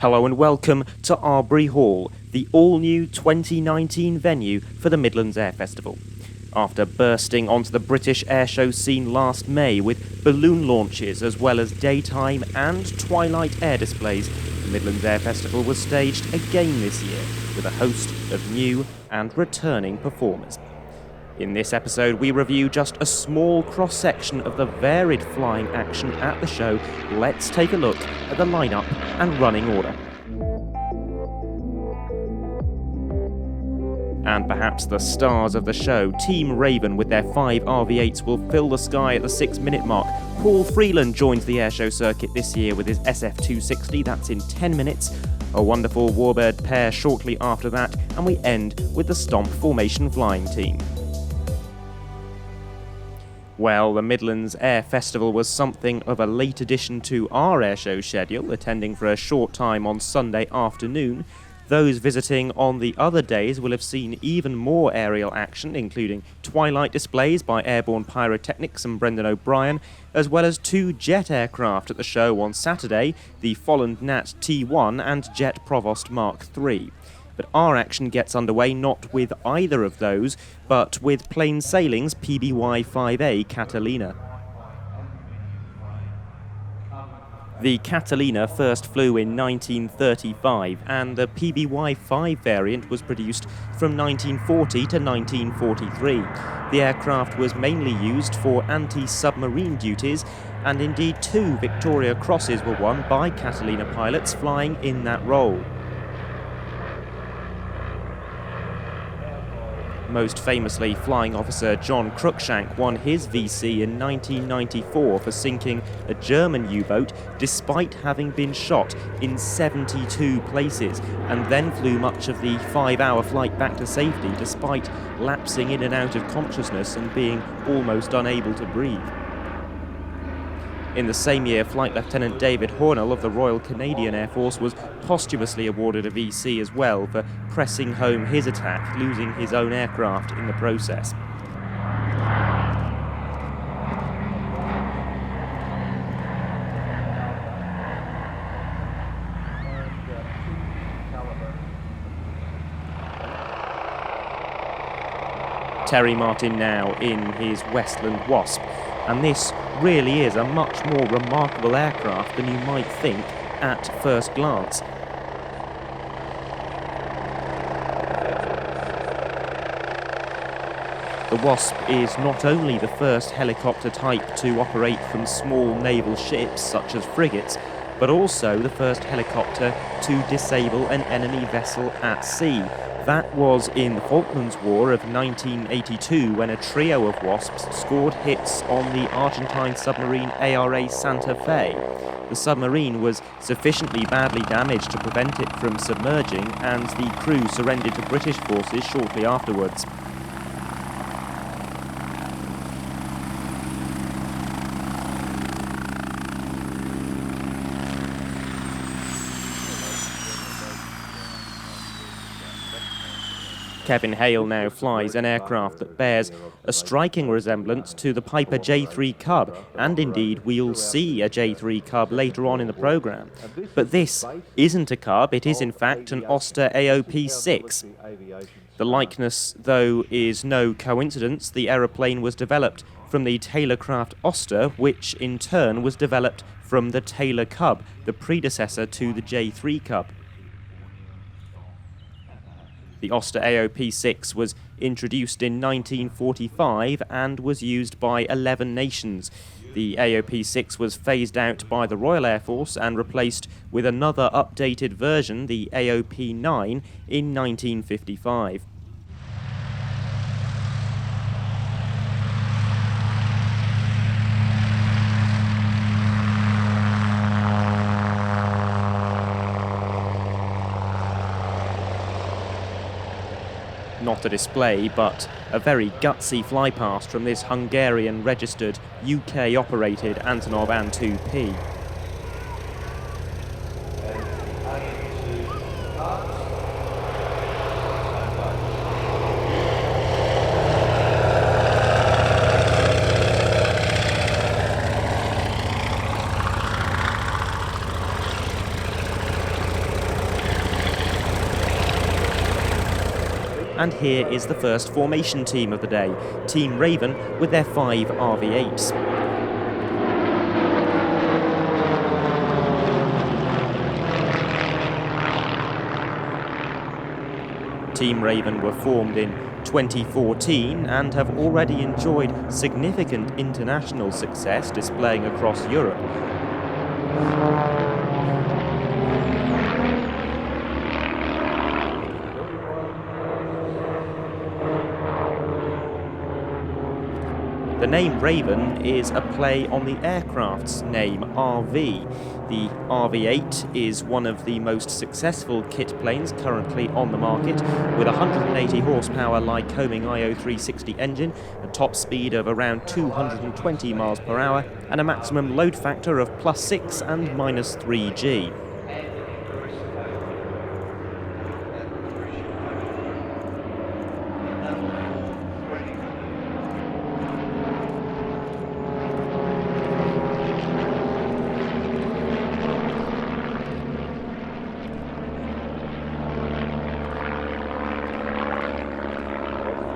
Hello and welcome to Arbury Hall, the all-new 2019 venue for the Midlands Air Festival. After bursting onto the British Airshow scene last May with balloon launches as well as daytime and twilight air displays, the Midlands Air Festival was staged again this year with a host of new and returning performers. In this episode, we review just a small cross-section of the varied flying action at the show. Let's take a look at the lineup and running order. And perhaps the stars of the show, Team Raven with their 5 RV8s will fill the sky at the 6-minute mark. Paul Freeland joins the airshow circuit this year with his SF260, that's in 10 minutes. A wonderful warbird pair shortly after that, and we end with the Stampe Formation Flying Team. Well, the Midlands Air Festival was something of a late addition to our airshow schedule, attending for a short time on Sunday afternoon. Those visiting on the other days will have seen even more aerial action, including twilight displays by Airborne Pyrotechnics and Brendan O'Brien, as well as 2 jet aircraft at the show on Saturday, the Folland Nat T1 and Jet Provost Mark III. But our action gets underway not with either of those, but with Plain Sailing's PBY5A Catalina. The Catalina first flew in 1935, and the PBY5 variant was produced from 1940 to 1943. The aircraft was mainly used for anti-submarine duties, and indeed 2 Victoria Crosses were won by Catalina pilots flying in that role. Most famously, Flying Officer John Cruikshank won his VC in 1994 for sinking a German U-boat despite having been shot in 72 places, and then flew much of the 5-hour flight back to safety despite lapsing in and out of consciousness and being almost unable to breathe. In the same year, Flight Lieutenant David Hornell of the Royal Canadian Air Force was posthumously awarded a VC as well for pressing home his attack, losing his own aircraft in the process. Terry Martin now in his Westland Wasp, and this really is a much more remarkable aircraft than you might think at first glance. The Wasp is not only the first helicopter type to operate from small naval ships such as frigates, but also the first helicopter to disable an enemy vessel at sea. That was in the Falklands War of 1982 when a trio of Wasps scored hits on the Argentine submarine ARA Santa Fe. The submarine was sufficiently badly damaged to prevent it from submerging, and the crew surrendered to British forces shortly afterwards. Kevin Hale now flies an aircraft that bears a striking resemblance to the Piper J3 Cub, and indeed we'll see a J3 Cub later on in the programme. But this isn't a Cub, it is in fact an Oster AOP6. The likeness, though, is no coincidence. The aeroplane was developed from the Taylorcraft Oster, which in turn was developed from the Taylor Cub, the predecessor to the J3 Cub. The Oster AOP6 was introduced in 1945 and was used by 11 nations. The AOP6 was phased out by the Royal Air Force and replaced with another updated version, the AOP9, in 1955. Not a display, but a very gutsy flypast from this Hungarian-registered, UK-operated Antonov An-2P. And here is the first formation team of the day, Team Raven with their 5 RV8s. Team Raven were formed in 2014 and have already enjoyed significant international success displaying across Europe. The name Raven is a play on the aircraft's name, RV. The RV8 is one of the most successful kit planes currently on the market, with a 180 horsepower Lycoming IO360 engine, a top speed of around 220 miles per hour, and a maximum load factor of +6 and -3G.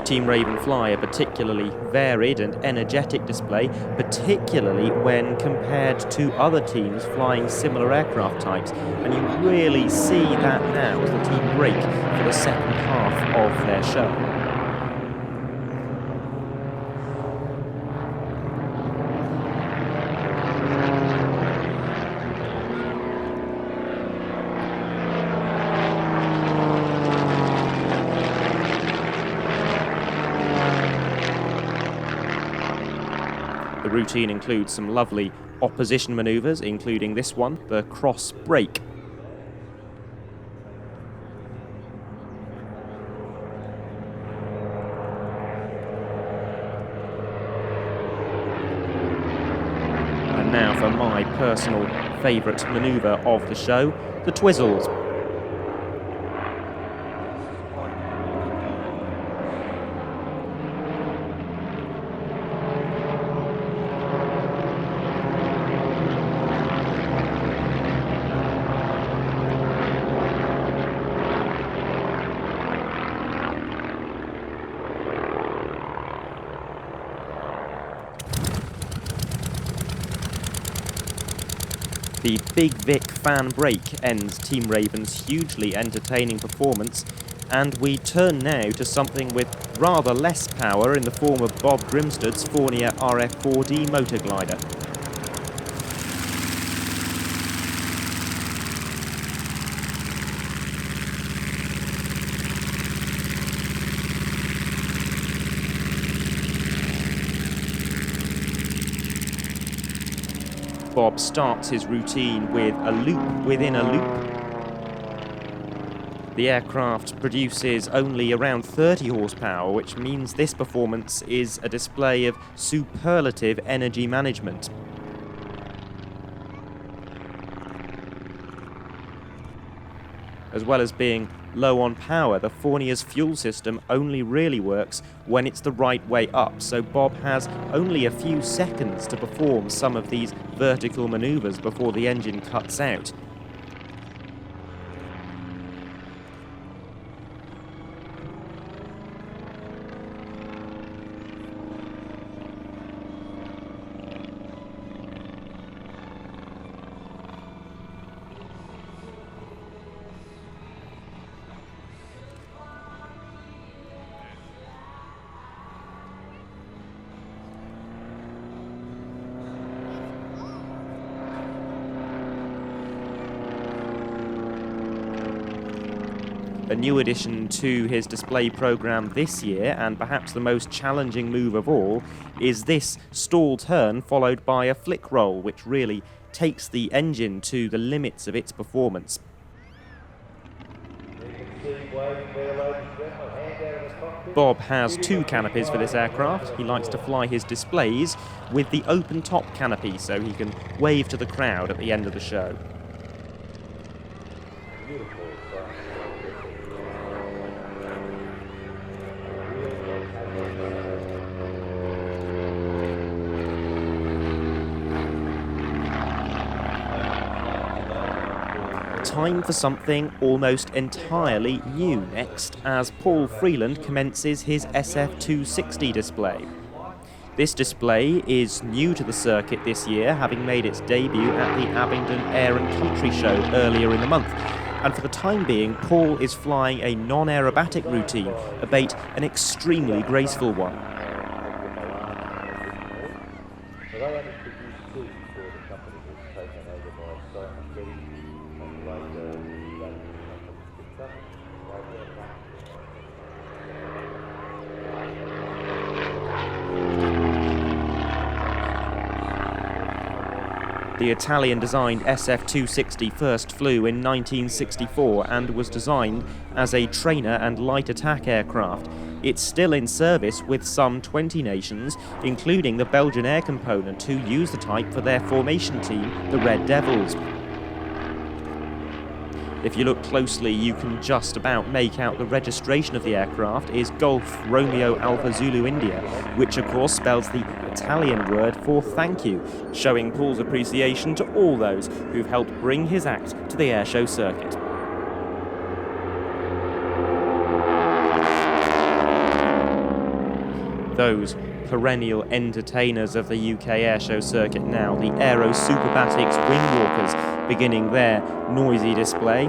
Team Raven fly a particularly varied and energetic display, particularly when compared to other teams flying similar aircraft types, and you really see that now as the team break for the second half of their show. The routine includes some lovely opposition manoeuvres, including this one, the cross break. And now for my personal favourite manoeuvre of the show, the twizzles. The Big Vic fan break ends Team Raven's hugely entertaining performance, and we turn now to something with rather less power in the form of Bob Grimstad's Fournier RF4D motor glider. Bob starts his routine with a loop within a loop. The aircraft produces only around 30 horsepower, which means this performance is a display of superlative energy management. As well as being low on power, the Fournier's fuel system only really works when it's the right way up, so Bob has only a few seconds to perform some of these vertical manoeuvres before the engine cuts out. A new addition to his display program this year, and perhaps the most challenging move of all, is this stall turn followed by a flick roll, which really takes the engine to the limits of its performance. Bob has two canopies for this aircraft. He likes to fly his displays with the open top canopy so he can wave to the crowd at the end of the show. time for something almost entirely new next, as Paul Freeland commences his SF260 display. This display is new to the circuit this year, having made its debut at the Abingdon Air and Country Show earlier in the month. And for the time being, Paul is flying a non-aerobatic routine, albeit an extremely graceful one. The Italian-designed SF260 first flew in 1964 and was designed as a trainer and light attack aircraft. It's still in service with some 20 nations, including the Belgian air component, who use the type for their formation team, the Red Devils. If you look closely, you can just about make out the registration of the aircraft is Golf Romeo Alpha Zulu India, which of course spells the Italian word for thank you, showing Paul's appreciation to all those who've helped bring his act to the airshow circuit. Those perennial entertainers of the UK airshow circuit now, the Aero Superbatics Wingwalkers, beginning their noisy display.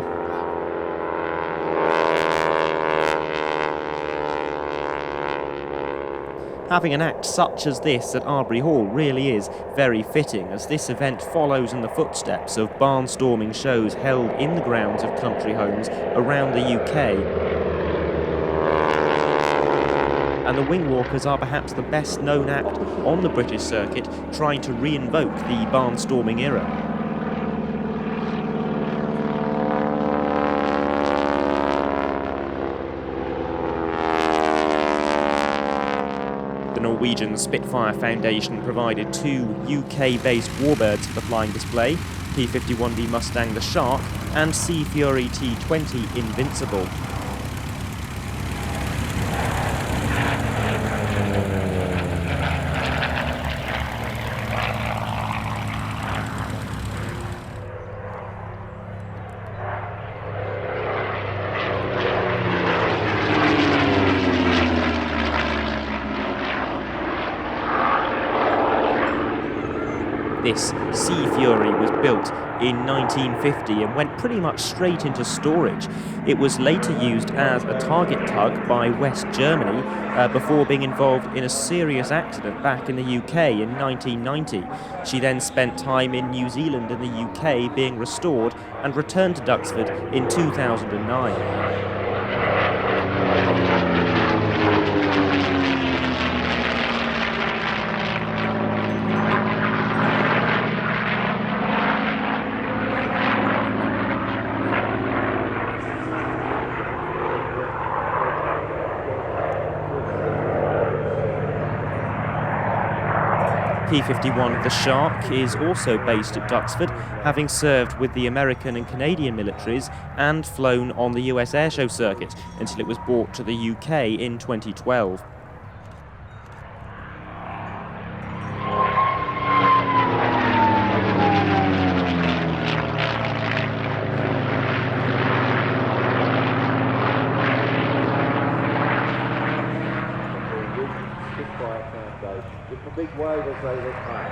Having an act such as this at Arbury Hall really is very fitting, as this event follows in the footsteps of barnstorming shows held in the grounds of country homes around the UK. And the Wingwalkers are perhaps the best known act on the British circuit, trying to re-invoke the barnstorming era. The Norwegian Spitfire Foundation provided two UK-based warbirds for the flying display, P-51D Mustang the Shark and Sea Fury T-20 Invincible. This Sea Fury was built in 1950 and went pretty much straight into storage. It was later used as a target tug by West Germany before being involved in a serious accident back in the UK in 1990. She then spent time in New Zealand and the UK being restored and returned to Duxford in 2009. P-51 The Shark is also based at Duxford, having served with the American and Canadian militaries and flown on the US airshow circuit until it was brought to the UK in 2012. It's a big wave as they look back.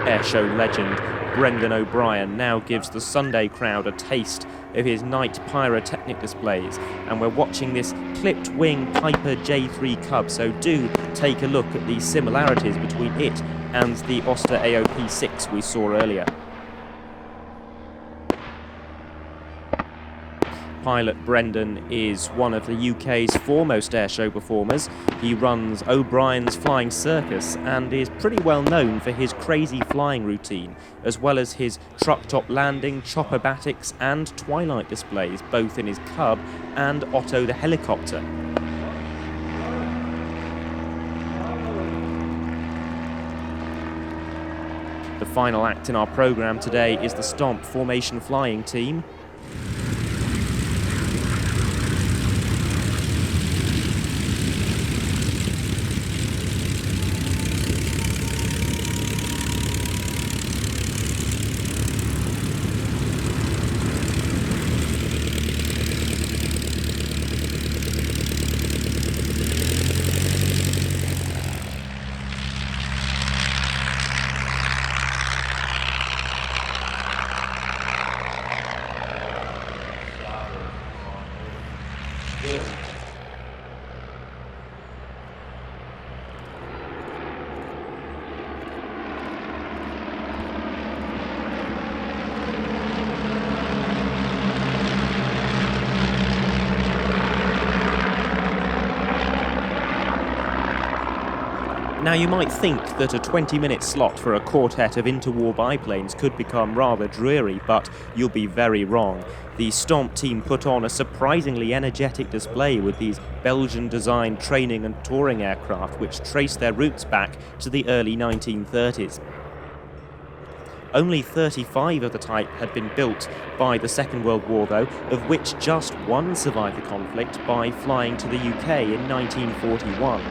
Airshow legend Brendan O'Brien now gives the Sunday crowd a taste of his night pyrotechnic displays, and we're watching this clipped wing Piper J3 Cub, so do take a look at the similarities between it and the Oster AOP6 we saw earlier. Pilot Brendan is one of the UK's foremost airshow performers. He runs O'Brien's Flying Circus and is pretty well known for his crazy flying routine, as well as his truck-top landing, chopperbatics and twilight displays, both in his Cub and Otto the helicopter. The final act in our programme today is the Stampe Formation Flying Team. Now you might think that a 20-minute slot for a quartet of interwar biplanes could become rather dreary, but you'll be very wrong. The Stomp team put on a surprisingly energetic display with these Belgian-designed training and touring aircraft which trace their roots back to the early 1930s. Only 35 of the type had been built by the Second World War though, of which just one survived the conflict by flying to the UK in 1941.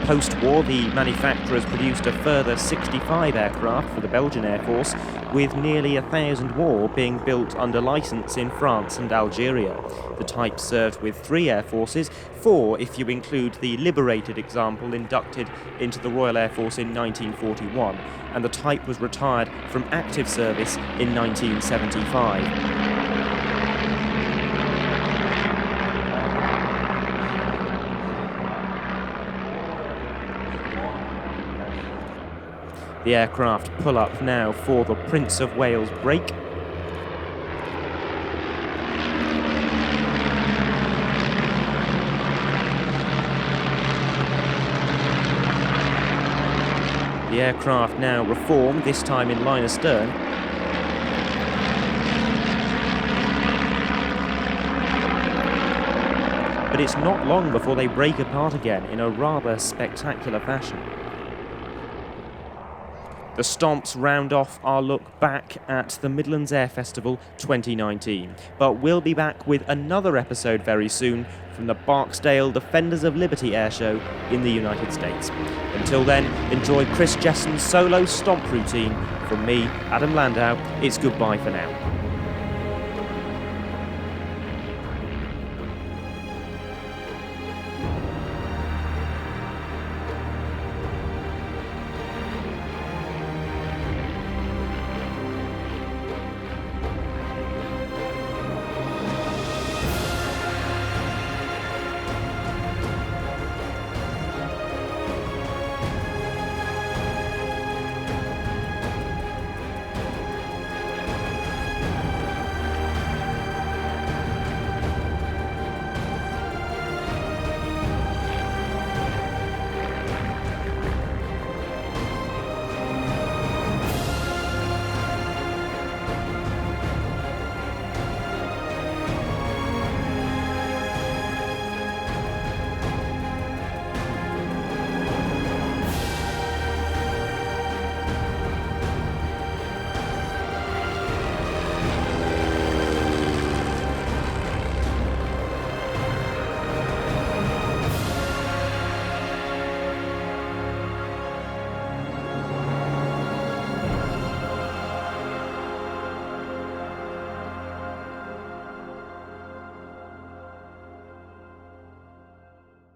Post-war, the manufacturers produced a further 65 aircraft for the Belgian Air Force, with nearly 1,000 more being built under licence in France and Algeria. The type served with 3 air forces, 4 if you include the liberated example inducted into the Royal Air Force in 1941, and the type was retired from active service in 1975. The aircraft pull up now for the Prince of Wales break. The aircraft now reform, this time in line astern. But it's not long before they break apart again in a rather spectacular fashion. The Stomps round off our look back at the Midlands Air Festival 2019. But we'll be back with another episode very soon from the Barksdale Defenders of Liberty Airshow in the United States. Until then, enjoy Chris Jesson's solo Stomp routine. From me, Adam Landau, it's goodbye for now.